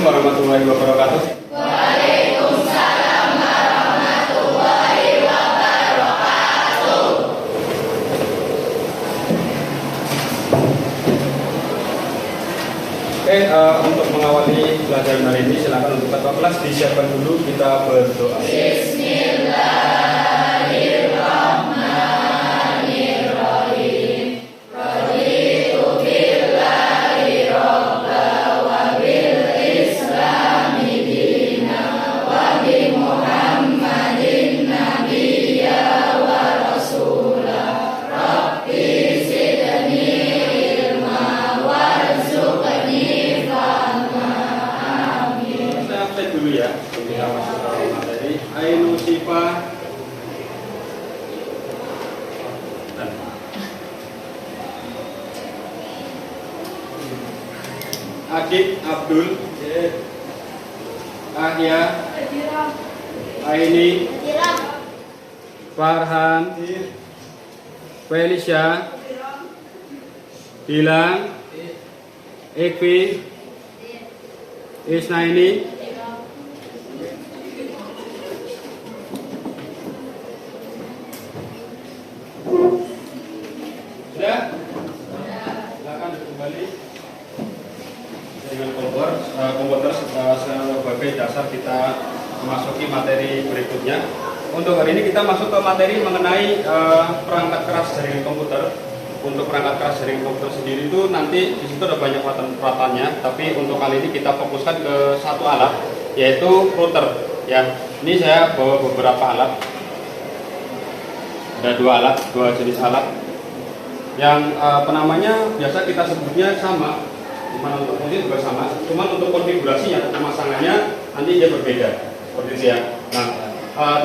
Assalamualaikum warahmatullahi wabarakatuh. Waalaikumsalam warahmatullahi wabarakatuh. Oke, untuk mengawali pelajaran hari ini silakan untuk ketua kelas disiapkan dulu, kita berdoa. Bismillahirrahmanirrahim. Raditu billahi robba wa bil islami dina wa bi Muhammadin nabiyya wa rasulah. Rabbi zidni ilma warzuqni fahma. Amin. Saya absen dulu ya, kita masuk ke materi. Ainu Sifa Adit Abdul Ahya Aini Farhan Felicia Gilang Ekvi Isnaini sudah? Silakan kembali dengan komputer sebagai dasar kita memasuki materi berikutnya. Untuk hari ini kita masuk ke materi mengenai perangkat keras jaringan komputer. Untuk perangkat keras jaringan komputer sendiri itu nanti di situ ada banyak peratannya, tapi untuk kali ini kita fokuskan ke satu alat, yaitu router. Ya, ini saya bawa beberapa alat. Ada dua jenis alat yang penamanya biasa kita sebutnya sama. Dimana untuk fungsi juga sama, cuman untuk konfigurasinya, pemasangannya nanti dia berbeda, seperti itu ya. Nah,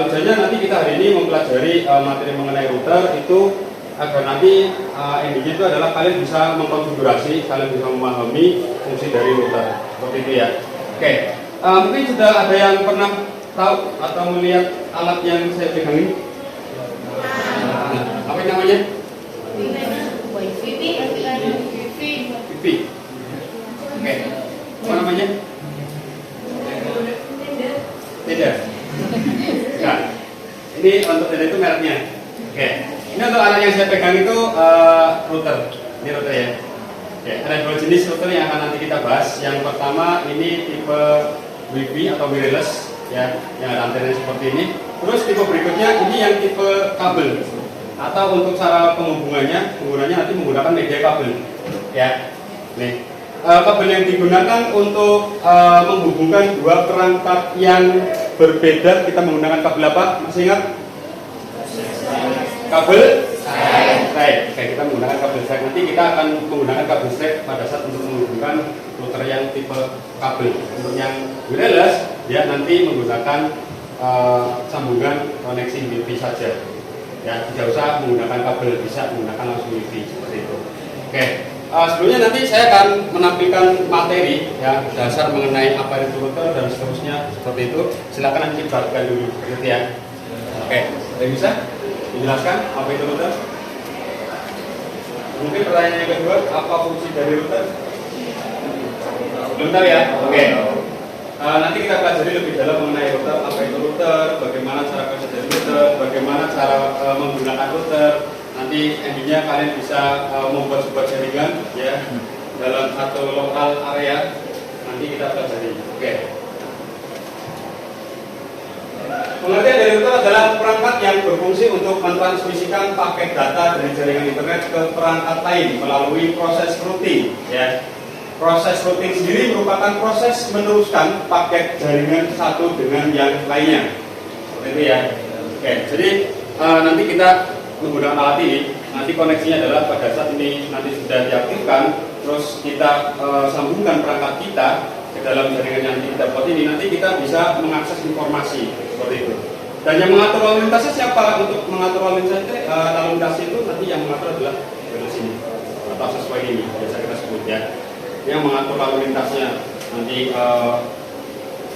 tujuannya nanti kita hari ini mempelajari materi mengenai router itu agar nanti intinya itu adalah kalian bisa mengkonfigurasi, kalian bisa memahami fungsi dari router, seperti itu ya. Oke, mungkin sudah ada yang pernah tahu atau melihat alat yang saya pegang ini? Apa namanya? Wifi. Oke, apa namanya? Tidak. Nah, ini untuk tenda itu mereknya. Oke, ini untuk alat yang saya pegang itu router. Ini router ya. Oke, ada dua jenis router yang akan nanti kita bahas. Yang pertama ini tipe Wi-Fi atau wireless, ya, yang ada antena seperti ini. Terus tipe berikutnya ini yang tipe kabel. Atau untuk cara penggunaannya nanti menggunakan media kabel. Ya, nih. Kabel yang digunakan untuk menghubungkan dua perangkat yang berbeda, kita menggunakan kabel apa? Masih ingat? Kabel straight. Oke, kita menggunakan kabel straight. Nanti kita akan menggunakan kabel straight pada saat untuk menghubungkan router yang tipe kabel. Untuk yang wireless, dia nanti menggunakan sambungan koneksi Wi-Fi saja. Ya, tidak usah menggunakan kabel, bisa menggunakan langsung Wi-Fi seperti itu. Oke. Sebelumnya nanti saya akan menampilkan materi ya, dasar mengenai apa itu router dan seterusnya seperti itu. Silakan nanti diperhatikan dulu, gitu ya. Oke, ada yang bisa dijelaskan apa itu router? Mungkin pertanyaan yang kedua, apa fungsi dari router? Belum tahu ya? Oke. Nanti kita pelajari lebih dalam mengenai router, apa itu router, bagaimana cara kerja dari router, bagaimana cara menggunakan router. Nanti endingnya kalian bisa membuat sebuah jaringan ya dalam satu lokal area. Nanti kita pelajari. Oke. Pengertian dari router adalah perangkat yang berfungsi untuk mentransmisikan paket data dari jaringan internet ke perangkat lain melalui proses routing. Ya. Proses routing sendiri merupakan proses meneruskan paket jaringan satu dengan yang lainnya. Seperti itu ya. Oke. Jadi nanti kita menggunakan alat ini, nanti koneksinya adalah pada saat ini nanti sudah diaktifkan, terus kita sambungkan perangkat kita ke dalam jaringan yang kita buat ini, nanti kita bisa mengakses informasi seperti itu. Dan yang mengatur lalu lintasnya siapa? Untuk mengatur lalu lintas itu nanti yang mengatur adalah dari sini atau sesuai ini biasa kita sebut ya. Yang mengatur lalu lintasnya nanti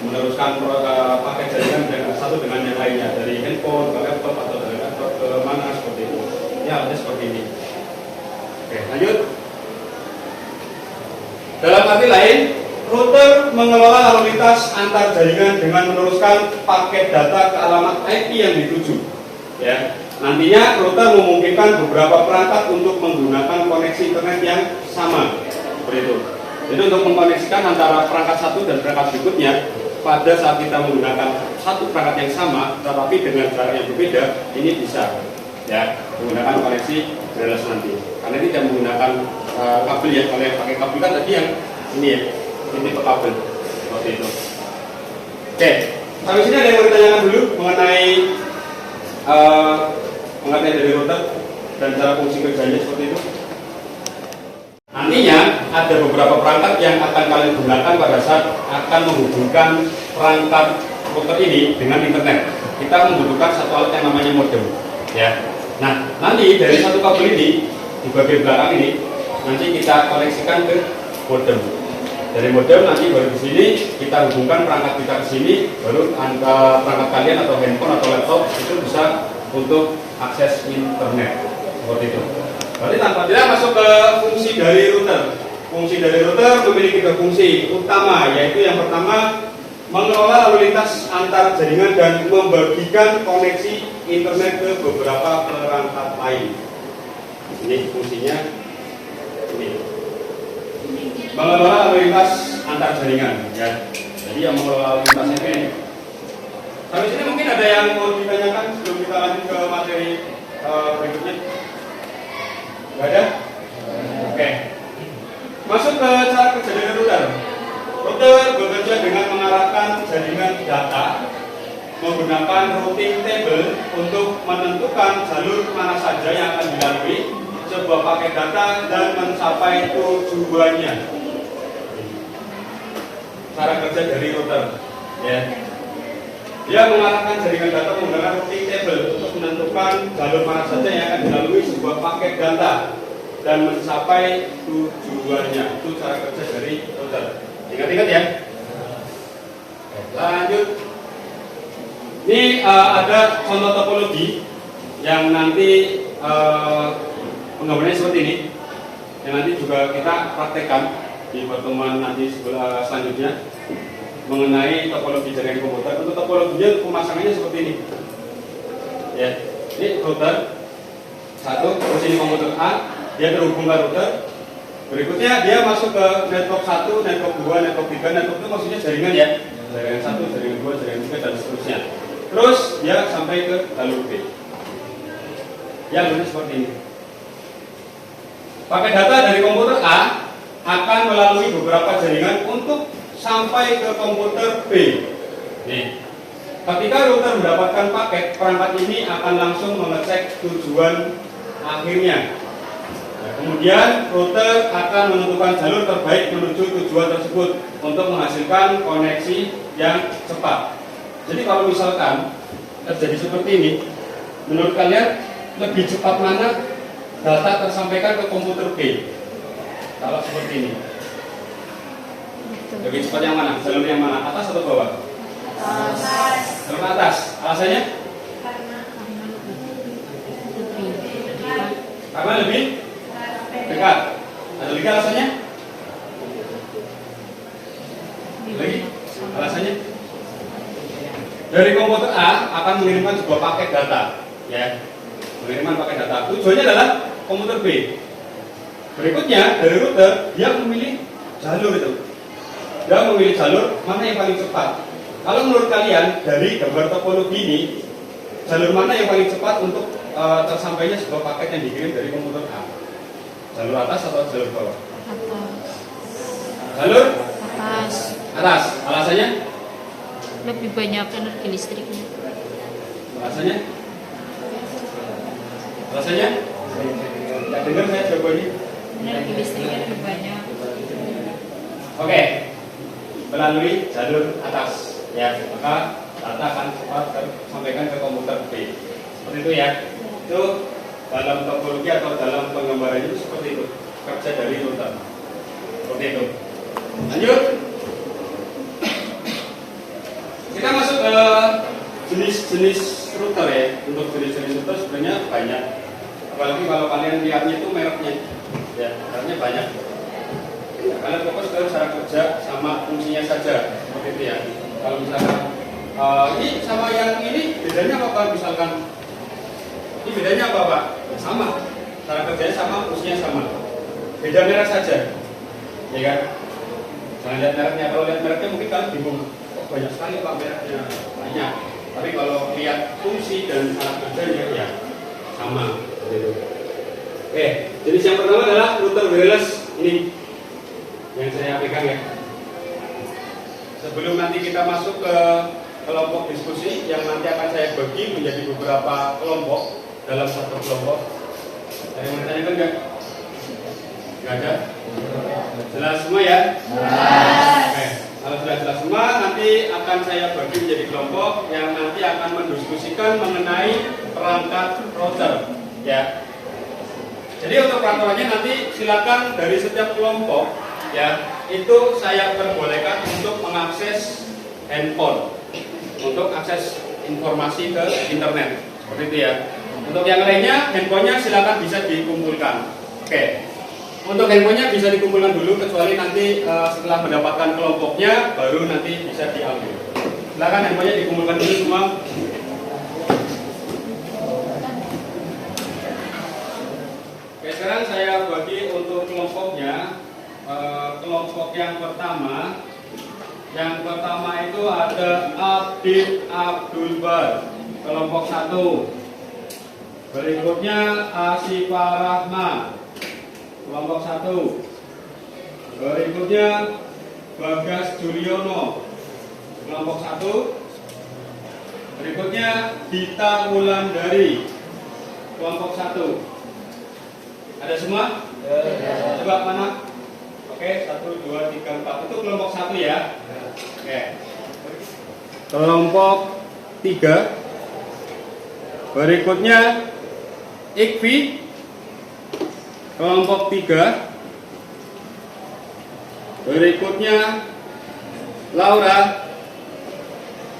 meneruskan paket jaringan dengan satu dengan yang lainnya, dari handphone ke laptop atau dari laptop ke mana seperti itu. Ya, ada seperti ini. Oke, lanjut. Dalam arti lain, router mengelola lalu lintas antar jaringan dengan meneruskan paket data ke alamat IP yang dituju. Ya, nantinya router memungkinkan beberapa perangkat untuk menggunakan koneksi internet yang sama. Seperti itu. Jadi untuk mengkoneksikan antara perangkat satu dan perangkat berikutnya, pada saat kita menggunakan satu perangkat yang sama, tetapi dengan jarak yang berbeda, ini bisa ya menggunakan koneksi wireless nanti. Karena ini tidak menggunakan kabel ya. Kalau yang pakai kabel kan tadi yang ini ya, ini ke kabel seperti itu. Oke, sampai sini ada yang mau ditanyakan dulu mengenai pengertian dari router dan cara fungsi kerjanya seperti itu. Nantinya ada beberapa perangkat yang akan kalian gunakan pada saat akan menghubungkan perangkat router ini dengan internet. Kita membutuhkan satu alat yang namanya modem. Ya. Nah, nanti dari satu kabel ini di bagian belakang ini nanti kita koneksikan ke modem. Dari modem nanti baru di sini kita hubungkan perangkat kita ke sini, baru perangkat kalian atau handphone atau laptop itu bisa untuk akses internet seperti itu. Berarti tanpa tidak masuk ke fungsi dari router. Fungsi dari router memiliki dua fungsi utama, yaitu yang pertama mengelola lalu lintas antar jaringan dan membagikan koneksi internet ke beberapa perangkat lain. Ini fungsinya ini. Mengelola lalu lintas antar jaringan, ya. Jadi yang mengelola lalu lintasnya ini. Sampai sini mungkin ada yang mau ditanyakan sebelum kita lanjut ke materi berikutnya. Gak ada? Oke. Masuk ke cara kerja dari router. Router bekerja dengan mengarahkan jaringan data menggunakan routing table untuk menentukan jalur mana saja yang akan dilalui sebuah paket data dan mencapai tujuannya. Cara kerja dari router, ya. Dia mengarahkan jaringan data menggunakan routing table untuk menentukan jalur mana saja yang akan dilalui sebuah paket data dan mencapai tujuannya. Itu cara kerja dari router. Ingat-ingat ya. Lanjut. Ini ada contoh topologi yang nanti penggambarannya seperti ini. Yang nanti juga kita praktekkan di pertemuan nanti selanjutnya mengenai topologi jaringan komputer. Untuk topologinya pemasangannya seperti ini. Ya, ini router satu, terus ini komputer A, dia terhubung ke router. Berikutnya dia masuk ke network 1, network 2, network 3, network itu maksudnya jaringan ya. Jaringan 1, jaringan 2, jaringan 3 dan seterusnya. Terus dia sampai ke jalur B. Ya, jalurnya seperti ini. Paket data dari komputer A akan melalui beberapa jaringan untuk sampai ke komputer B. Nih, ketika router mendapatkan paket, perangkat ini akan langsung mengecek tujuan akhirnya. Nah, kemudian router akan menentukan jalur terbaik menuju tujuan tersebut untuk menghasilkan koneksi yang cepat. Jadi kalau misalkan terjadi seperti ini, menurut kalian lebih cepat mana data tersampaikan ke komputer B? Kalau seperti ini. Lebih cepat yang mana? Jalur yang mana? Atas atau bawah? Atas. Jalur atas. Alasannya? Karena lebih dekat. Ada lagi alasannya? Lagi? Alasannya? Dari komputer A akan mengirimkan sebuah paket data, ya. Pengiriman paket data. Tujuannya adalah komputer B. Berikutnya dari router dia memilih jalur itu. Dia memilih jalur mana yang paling cepat. Kalau menurut kalian dari gambar topologi ini, jalur mana yang paling cepat untuk tersampainya sebuah paket yang dikirim dari komputer A? Jalur atas atau jalur bawah? Atas. Jalur Atas. atas. Alasannya? Lebih banyak energi listriknya. Alasannya? Alasannya? Tidak dengar saya jawabannya. Energi listriknya lebih banyak. Oke, melalui jalur atas, ya, maka data akan cepat tersampaikan ke komputer B. Seperti itu ya. Itu dalam topologi atau dalam penggambaran itu seperti itu kerja dari router. Seperti itu. Lanjut. Kita masuk ke jenis-jenis router ya. Untuk jenis-jenis router sebenarnya banyak. Apalagi kalau kalian lihatnya itu mereknya, ya, mereknya banyak. Kalian fokus ke cara kerja sama fungsinya saja, seperti itu ya. Kalau misalkan ini sama yang ini bedanya apa Pak? Misalkan ini bedanya apa Pak? Sama, cara kerjanya sama, fungsinya sama. Beda merek saja, ya kan? Jangan lihat mereknya. Kalau lihat mereknya mungkin kalian bingung. Kok banyak sekali Pak mereknya? Banyak. Tapi kalau lihat fungsi dan cara kerjanya ya sama. Gitu. Oke, jenis yang pertama adalah router wireless ini yang saya pegang ya. Sebelum nanti kita masuk ke kelompok diskusi yang nanti akan saya bagi menjadi beberapa kelompok dalam satu kelompok. Ada yang mau ditanyakan nggak? Nggak ada? Jelas semua ya? Oke, kalau sudah jelas semua nanti akan saya bagi menjadi kelompok yang nanti akan mendiskusikan mengenai perangkat router ya. Jadi untuk peraturannya nanti silakan dari setiap kelompok ya, itu saya perbolehkan untuk mengakses handphone, untuk akses informasi ke internet, seperti itu ya. Untuk yang lainnya, handphonenya silakan bisa dikumpulkan. Oke, untuk handphonenya bisa dikumpulkan dulu, kecuali nanti setelah mendapatkan kelompoknya, baru nanti bisa diambil. Silakan handphonenya dikumpulkan dulu semua. Oke, sekarang saya bagi untuk kelompoknya. Kelompok yang pertama itu ada Abid Abdul Bar, kelompok 1. Berikutnya Asifa Rahma, kelompok 1. Berikutnya Bagas Juliono, kelompok 1. Berikutnya Dita Wulandari, kelompok 1. Ada semua? Coba mana? Oke, 1, 2, 3, 4. Itu kelompok 1 ya. Oke. Kelompok 3. Berikutnya Ikvi, kelompok 3. Berikutnya Laura,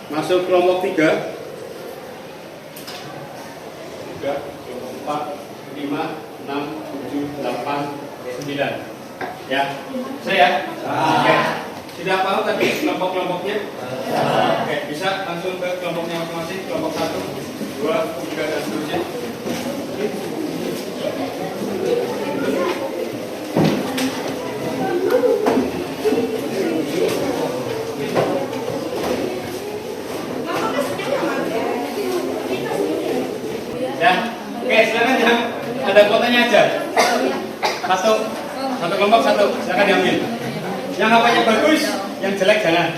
masuk kelompok 3. 3, 4, 5, 6, 7, 8, 9. Ya, saya. Oke. Tidak tahu tadi kelompok-kelompoknya? Oke, bisa langsung ke kelompoknya masing-masing. Kelompok 1, 2, 3 dan seterusnya. Ya, oke, silakan ya. Ada kuotanya aja. Satu kelompok satu, silakan diambil. Yang hapanya bagus, yang jelek jangan.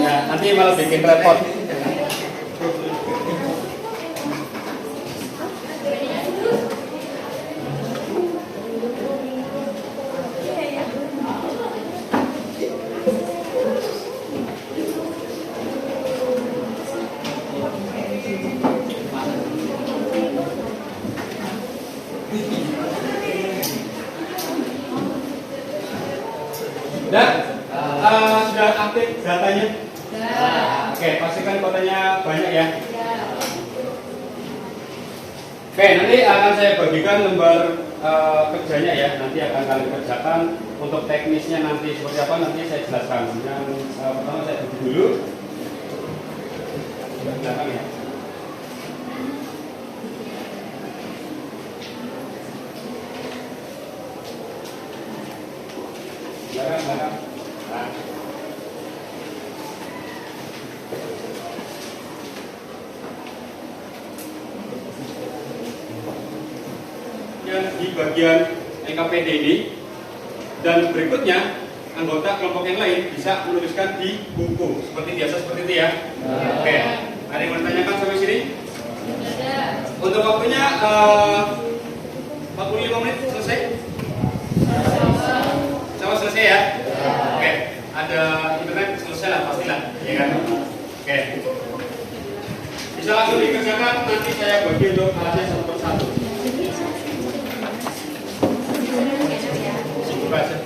Ya, nanti malah bikin repot. Sudah aktif datanya? Oke, pastikan kotanya banyak ya. Oke, nanti akan saya bagikan lembar kerjanya ya. Nanti akan kalian kerjakan. Untuk teknisnya nanti seperti apa nanti saya jelaskan. Yang pertama saya bagi dulu. Sudah belakang ya. Belakang. Nah. Di bagian NKPD ini dan berikutnya anggota kelompok yang lain bisa menuliskan di buku seperti biasa seperti itu ya. Oke, ada yang mau ditanyakan sampai sini? Untuk waktunya 45 menit selesai. Sama selesai ya. Oke, ada internet selesai lah pastilah, ya kan? Oke, bisa langsung dikerjakan. Nanti saya bagi untuk alatnya satu persatu. Baca.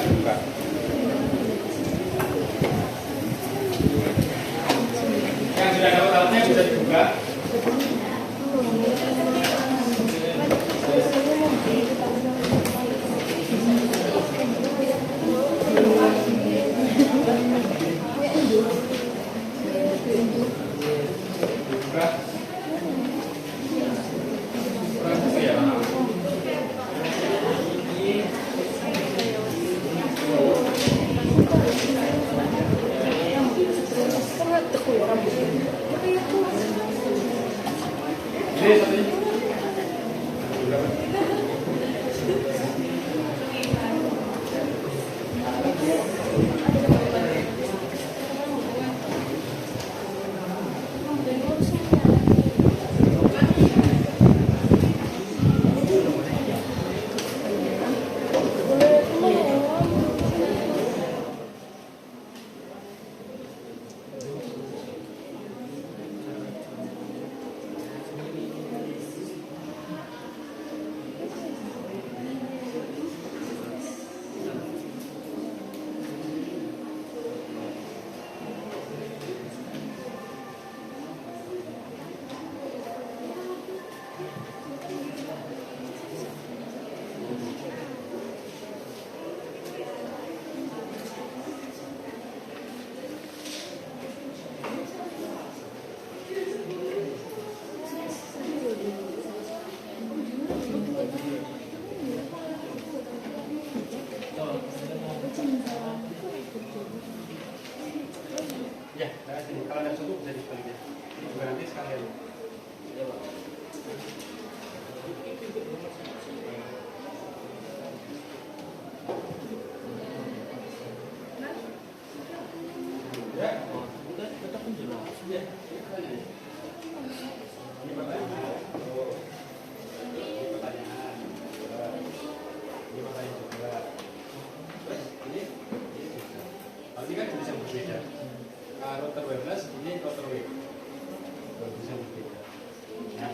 Buka. Yang sudah dapat alatnya Buka. Kurang itu ya. Ini satunya. Ya, kalau ada cukup bisa dibalik ya. Juga nanti sekalian. Ya, tetap penjelas. Ya, ini pertanyaan. Ini pertanyaan. Ini pertanyaan juga. Terus ini juga. Ini kan bisa berbeda. Router wireless ini router WIP. Bisa berbeda. Ya.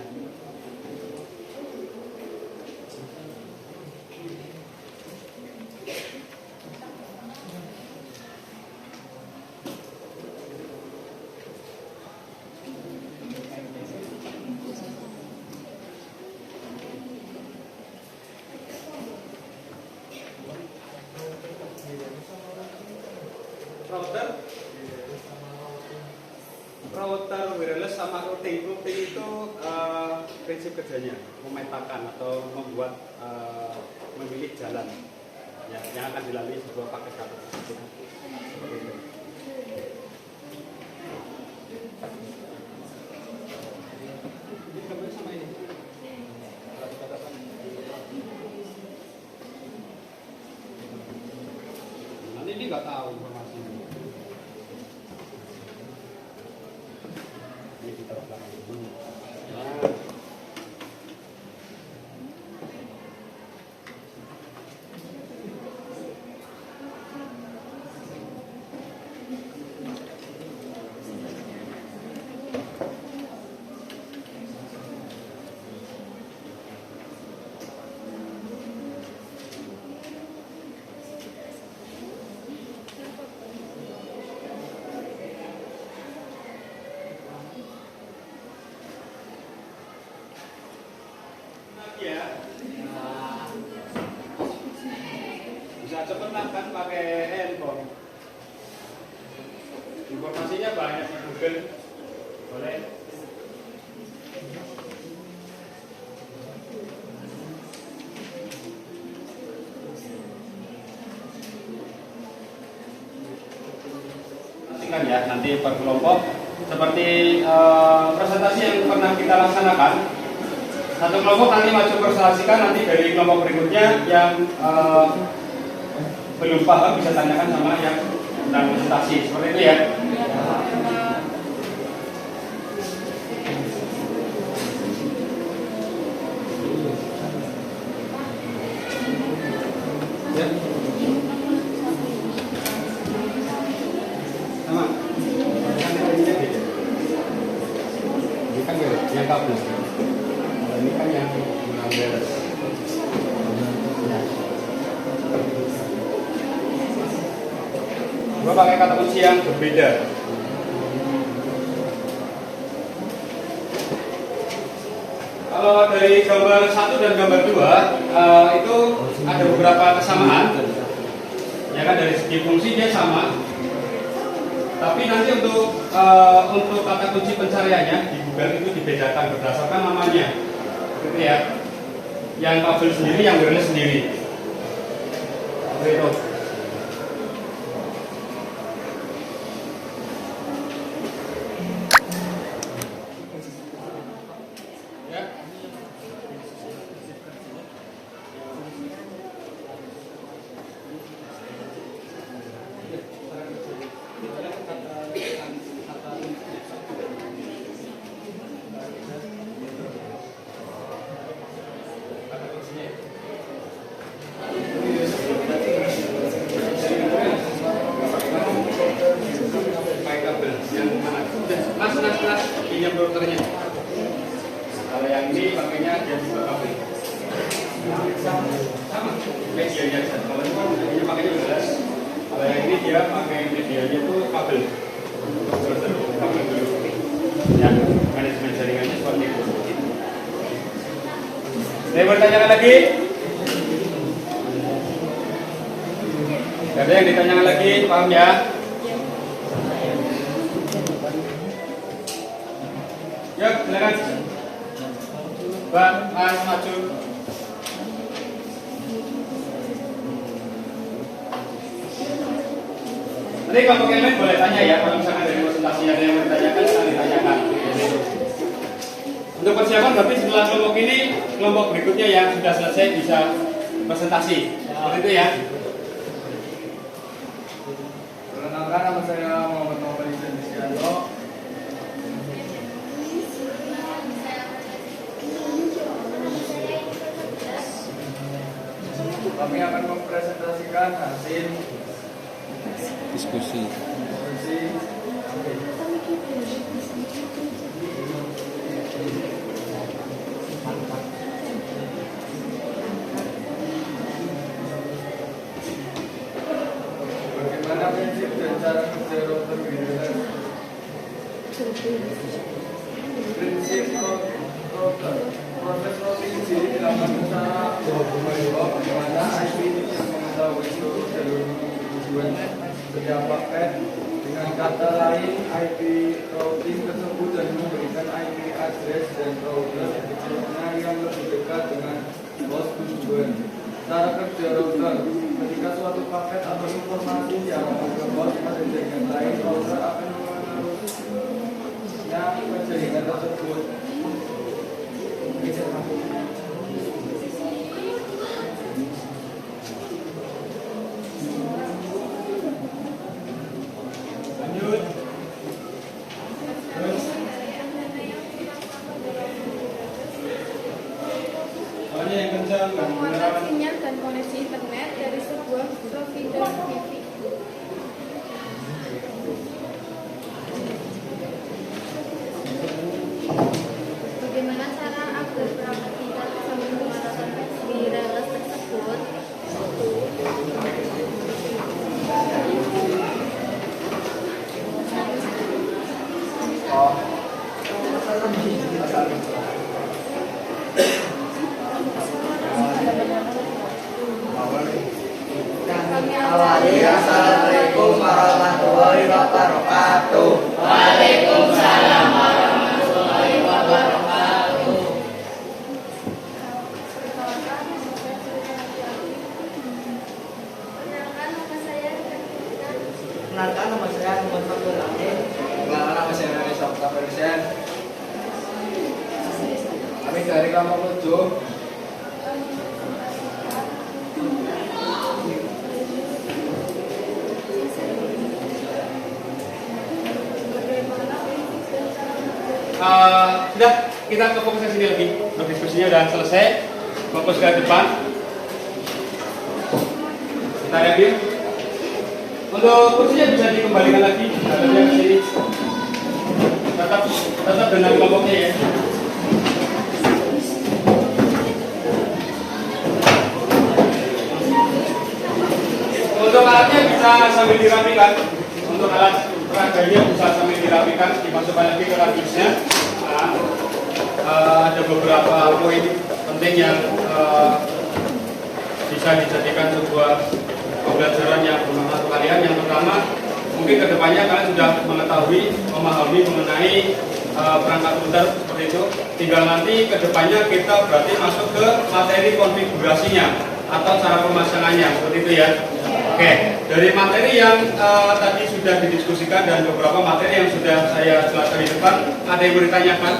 Router wireless sama routing itu prinsip kerjanya memetakan atau membuat memilih jalan ya, yang akan dilalui sebuah paket data tersebut. Seperti itu. Ini gambarnya sama ini. Nanti ini nggak tahu informasi. Ya, bisa cepetan kan pakai handphone. Informasinya banyak di Google, boleh. Nantikan ya, nanti per kelompok seperti presentasi yang pernah kita laksanakan. Satu kelompok nanti maju presentasikan, nanti dari kelompok berikutnya yang belum paham bisa tanyakan sama yang tentang presentasi, seperti itu ya. Ya. Sama. Ini kan yang kabel. Ini kan yang beres. Gua pakai kata kunci yang berbeda. Kalau dari gambar 1 dan gambar 2 itu ada beberapa kesamaan. Ya kan, dari segi fungsi dia sama. Tapi nanti untuk kata kunci pencariannya di Google itu dibedakan berdasarkan namanya, gitu ya. Yang kabel sendiri, yang wireless sendiri. Seperti itu. Mas, pinjam routernya. Kalau yang ini pakainya dia juga kabel. Sama, medianya bisa. Kalau ini pakainya jelas. Kalau yang ini dia pakai medianya itu kabel. Kabel dulu. Ya, manajemen jaringannya seperti itu. Saya bertanyakan lagi. Ada yang ditanyakan lagi, paham ya? Yuk, silakan. Mbak, Mas, maju. Nanti kelompok yang lain boleh tanya ya, kalau misalkan dari presentasi ada yang mau ditanyakan, silahkan ditanyakan. Untuk persiapan berarti setelah kelompok ini, kelompok berikutnya yang sudah selesai bisa presentasi. Seperti itu ya. Perkenalkan, nama saya Muhammad Muhammad Isan Disianto. Kami akan mempresentasikan hasil diskusi. bagaimana prinsip dan cara kerja router wireless. Prinsip router. Proses routing sendiri dilakukan secara bagaimana IP yang mengetahui seluruh jalur tujuan setiap paket. Dengan kata lain, IP routing tersebut dan memberikan IP address dan router kecilnya yang lebih dekat dengan host tujuan. Cara kerja router: ketika suatu paket atau informasi yang ke host pada jaringan lain, router akan menaruhnya ke jaringan tersebut. Lanjut. Terus. Soalnya yang kencang. Menguatkan sinyal dan koneksi internet dari sebuah provider wifi. Bagaimana cara agar perangkat kita bisa menggunakan wireless tersebut? Assalamualaikum warahmatullahi wabarakatuh. Waalaikumsalam warahmatullahi wabarakatuh. Perkenalkan nama saya Muhammad Abdul Amin. Perkenalkan nama saya Indonesia Persen. Kami dari Kelompok 7. Udah, kita ke fokus sini lagi. Diskusinya udah selesai. Fokus ke depan. Kita review. Untuk kursinya bisa dikembalikan lagi. Katanya ke sini. Tetap dengan kelompoknya ya. Untuk alatnya bisa sambil dirapikan. Untuk alat peraganya bisa sambil dirapikan, dimasukkan lagi ke radiusnya. Ada beberapa poin penting yang bisa dijadikan sebuah pembelajaran yang bermanfaat untuk kalian. Yang pertama, mungkin kedepannya kalian sudah mengetahui, memahami mengenai perangkat router seperti itu. Tinggal nanti kedepannya kita berarti masuk ke materi konfigurasinya atau cara pemasangannya seperti itu ya. Oke, dari materi yang tadi sudah didiskusikan dan beberapa materi yang sudah saya jelaskan di depan, ada yang mau ditanyakan?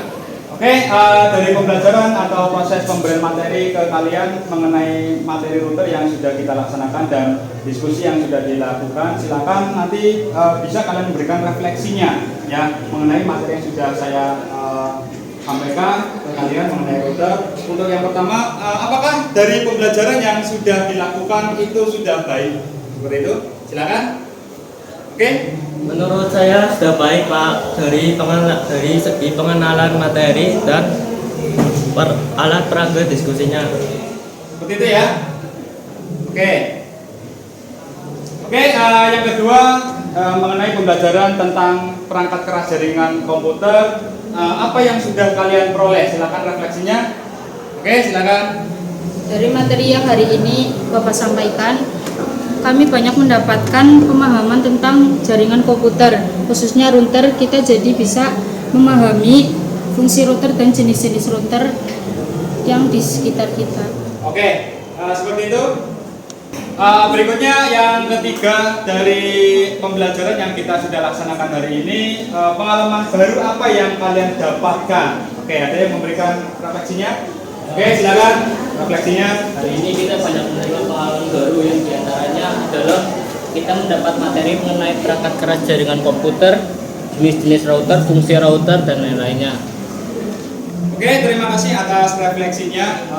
Oke, dari pembelajaran atau proses pemberian materi ke kalian mengenai materi router yang sudah kita laksanakan dan diskusi yang sudah dilakukan, silakan nanti bisa kalian memberikan refleksinya ya mengenai materi yang sudah saya sampaikan ke kalian mengenai router. Untuk yang pertama, apakah dari pembelajaran yang sudah dilakukan itu sudah baik? Seperti itu, silakan. Oke. Menurut saya sudah baik Pak, dari segi pengenalan materi dan alat peraga diskusinya. Seperti itu ya. Oke. Oke, yang kedua mengenai pembelajaran tentang perangkat keras jaringan komputer, apa yang sudah kalian peroleh? Silakan refleksinya. Oke, silakan. Dari materi yang hari ini Bapak sampaikan, kami banyak mendapatkan pemahaman tentang jaringan komputer, khususnya router. Kita jadi bisa memahami fungsi router dan jenis-jenis router yang di sekitar kita. Oke, seperti itu. Berikutnya yang ketiga dari pembelajaran yang kita sudah laksanakan hari ini, pengalaman baru apa yang kalian dapatkan? Oke, ada yang memberikan refleksinya? Oke, silakan refleksinya. Hari ini kita banyak menerima pengalaman baru yang diantaranya adalah kita mendapat materi mengenai perangkat keras jaringan komputer, jenis-jenis router, fungsi router, dan lain-lainnya. Oke, terima kasih atas refleksinya.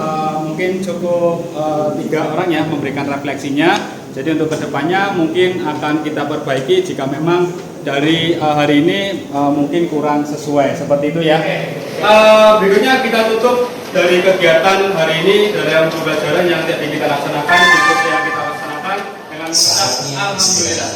Mungkin cukup 3 orang ya memberikan refleksinya. Jadi untuk kedepannya mungkin akan kita perbaiki jika memang dari hari ini mungkin kurang sesuai seperti itu ya. Berikutnya kita tutup dari kegiatan hari ini dari pembelajaran yang tadi kita laksanakan, diskusi yang kita laksanakan dengan mengucap alhamdulillah.